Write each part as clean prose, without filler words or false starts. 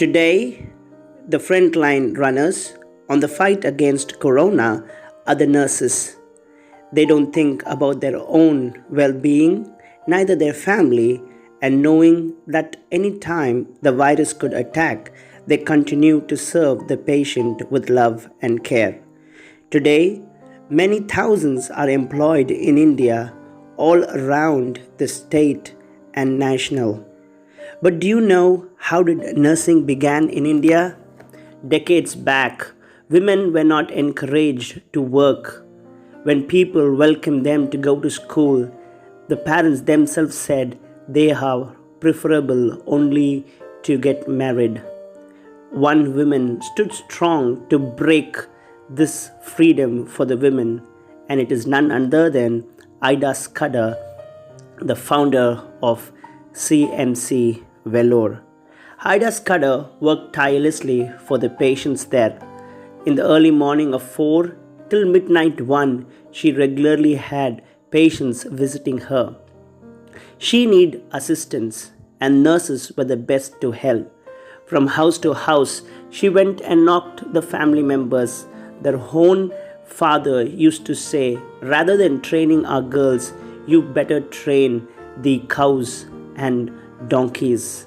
Today, the frontline runners on the fight against corona are the nurses. They don't think about their own well being, neither their family, and knowing that any time the virus could attack, they continue to serve the patient with love and care. Today, many thousands are employed in India, all around the state and national. But do you know how did nursing began in India? Decades back, women were not encouraged to work. When people welcomed them to go to school, the parents themselves said they are preferable only to get married. One woman stood strong to break this freedom for the women, and it is none other than Ida Scudder, the founder of CMC Vellore. Ida Scudder worked tirelessly for the patients there. In the early morning of 4 till midnight 1, she regularly had patients visiting her. She needed assistance, and nurses were the best to help. From house to house, she went and knocked the family members. Their own father used to say, rather than training our girls, you better train the cows and donkeys.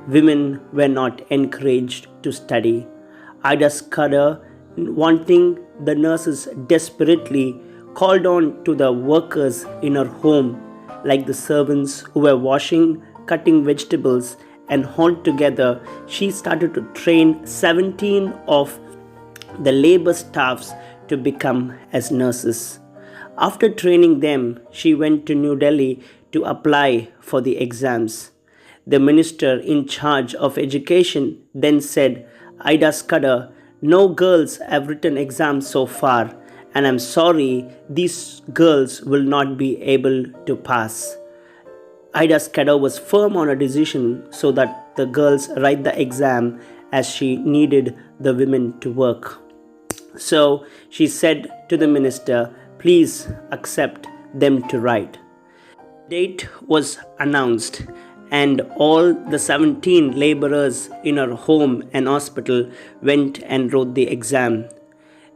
Women were not encouraged to study. Ida Scudder, wanting the nurses desperately, called on to the workers in her home, like the servants who were washing, cutting vegetables, and all together she started to train 17 of the labor staffs to become as nurses. After training them, she went to New Delhi to apply for the exams. The minister in charge of education then said, Ida Scudder, no girls have written exams so far, and I'm sorry these girls will not be able to pass. Ida Scudder was firm on her decision so that the girls write the exam, as she needed the women to work. So she said to the minister, please accept them to write. Date was announced, and all the 17 laborers in her home and hospital went and wrote the exam.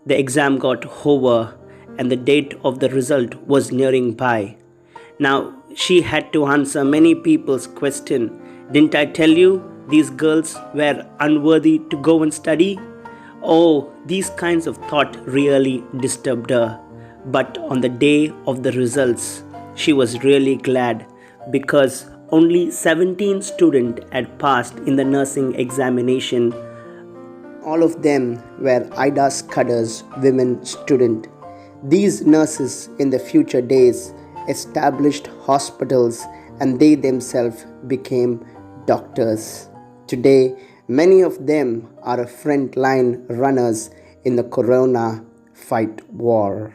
The exam got over, and the date of the result was nearing by. Now she had to answer many people's question. Didn't I tell you these girls were unworthy to go and study? Oh, these kinds of thought really disturbed her. But on the day of the results, she was really glad, because only 17 students had passed in the nursing examination. All of them were Ida Scudder's women students. These nurses in the future days established hospitals, and they themselves became doctors. Today, many of them are frontline runners in the corona fight war.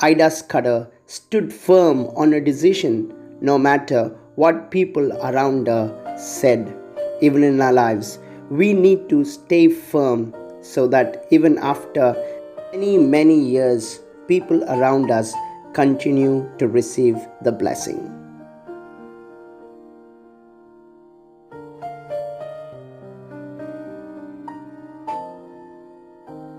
Ida Scudder stood firm on her decision no matter what people around her said. Even in our lives, we need to stay firm so that even after many years, people around us continue to receive the blessing.